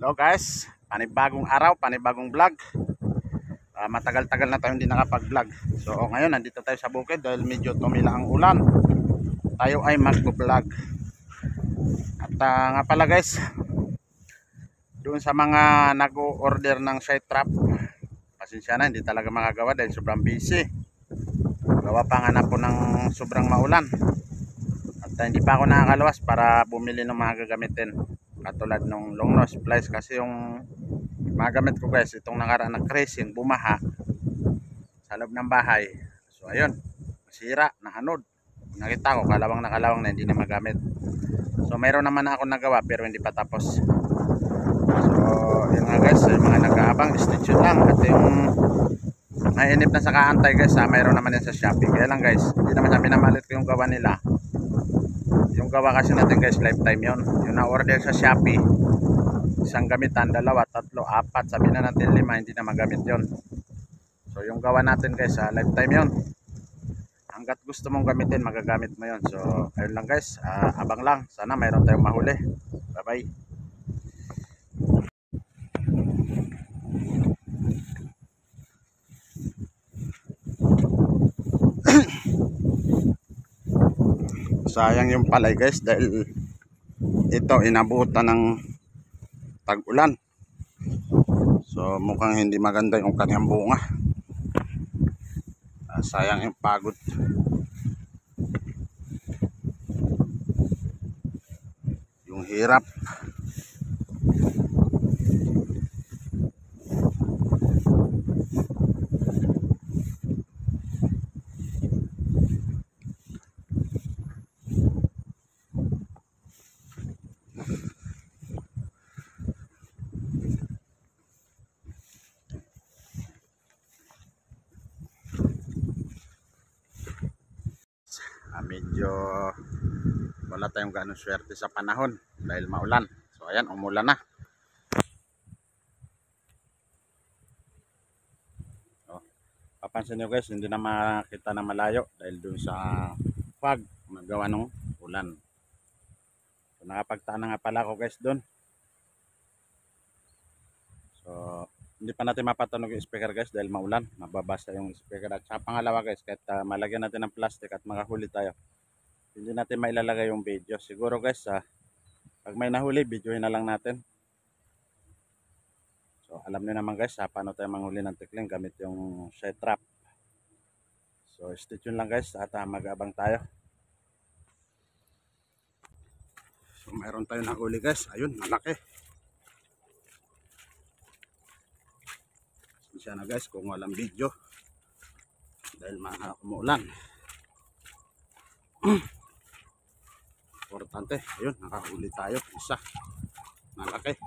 Hello guys, panibagong araw, panibagong vlog. Matagal-tagal na tayo hindi nakapag-vlog. So ngayon nandito tayo sa bukid dahil medyo tumila ang ulan. Tayo ay mag-vlog. At nga pala guys, doon sa mga nag-order ng side trap, pasensya na, hindi talaga makagawa dahil sobrang busy. Gawa pa nga na po ng sobrang maulan. At hindi pa ako nakakaluwas para bumili ng mga gagamitin. Katulad ng long nose plies kasi yung mga gamit ko guys, itong nakaraan na crescent, bumaha sa loob ng bahay. So ayun, masira, nahanod. Nakita ko, kalawang na kalawang na, hindi na magamit. So mayroon naman ako nagawa pero hindi pa tapos. So yun nga guys, yung mga nag-aabang, stitch lang. At yung nainip na sa kaantay guys, mayroon naman yan sa Shopee. Kaya lang guys, hindi naman sabi na malit ko yung gawa nila. Yung gawa kasi natin guys, lifetime yun. Yung na-order sa Shopee, isang gamitan, dalawa, tatlo, apat, sabi na natin 5, hindi na magamit yon. So yung gawa natin guys, lifetime yon. Hanggat gusto mong gamitin, magagamit mo yon. So ayun lang guys, abang lang, sana mayroon tayong mahuli. Bye bye. Sayang yung palay guys dahil ito inabutan ng tag-ulan. So mukhang hindi maganda yung kanyang bunga. Sayang yung pagod. Yung hirap. Medyo wala tayong ganong swerte sa panahon dahil maulan. So ayan, umulan na. So, papansin nyo guys, hindi na makita na malayo dahil dun sa fog magawa ng ulan. So nakapagtaan na nga pala ako guys dun. So hindi pa natin mapatunog yung speaker guys dahil maulan, mababasa yung speaker. At sa pangalawa guys, kahit malagyan natin ng plastic at makahuli tayo, hindi natin mailalagay yung video. Siguro guys, pag may nahuli, videohin na lang natin. So alam niyo naman guys, paano tayo manghuli ng tikling gamit yung side trap. So stay tuned lang guys at mag-abang tayo. So mayroon tayo nahuli guys, ayun, malaki. Siya na guys kung walang video dahil umuulan. Importante, ayun, nakahuli tayo isa, malaki.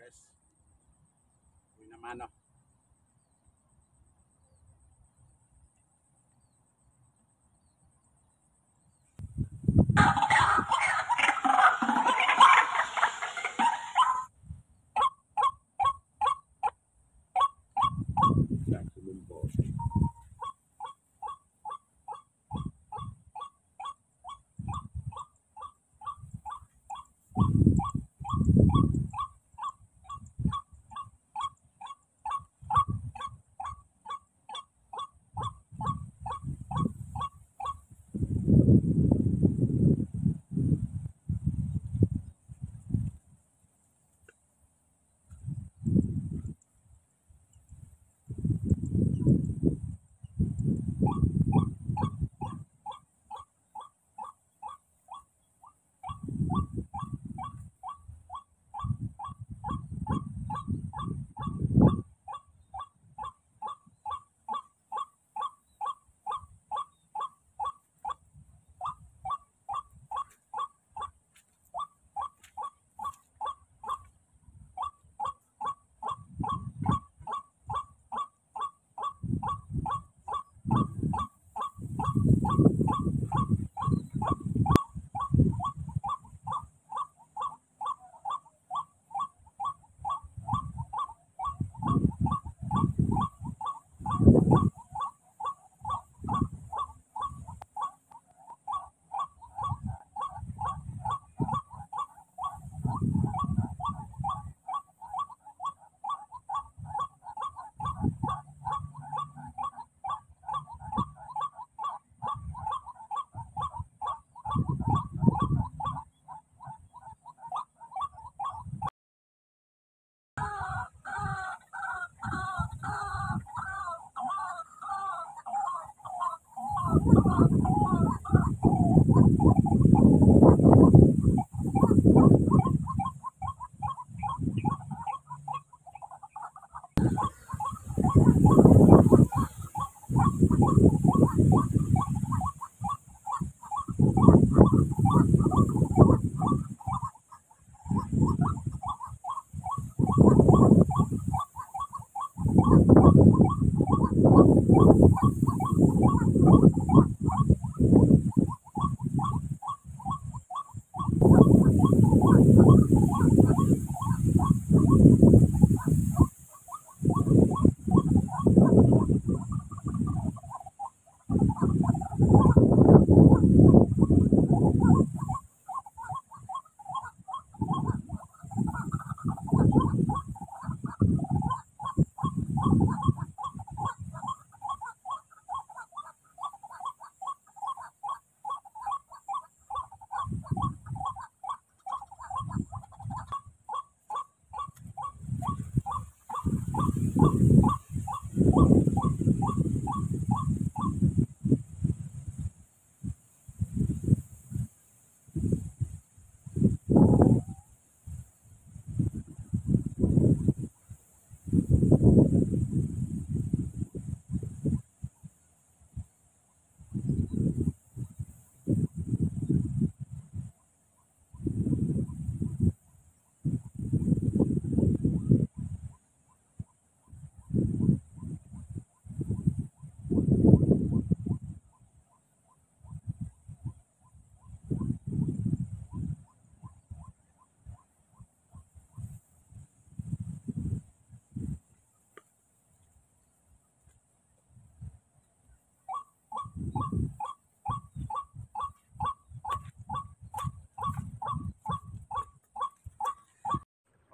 guys. Uy naman oh.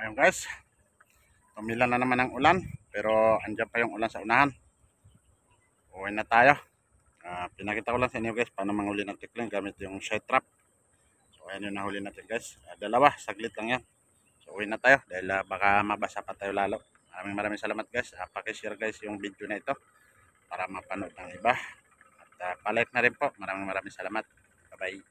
Ayun guys, tumila na naman ang ulan, pero andyan pa yung ulan sa unahan. Uwi na tayo. Pinakita ko lang sa inyo guys paano manghuli ng tikling gamit yung shite trap. So ayan yung nahuli natin guys. Dalawa, saglit lang yan. So uwi na tayo dahil baka mabasa pa tayo lalo. Maraming salamat guys. Pakishare guys yung video na ito para mapanood ng iba. At palike na rin po. Maraming salamat. Bye bye.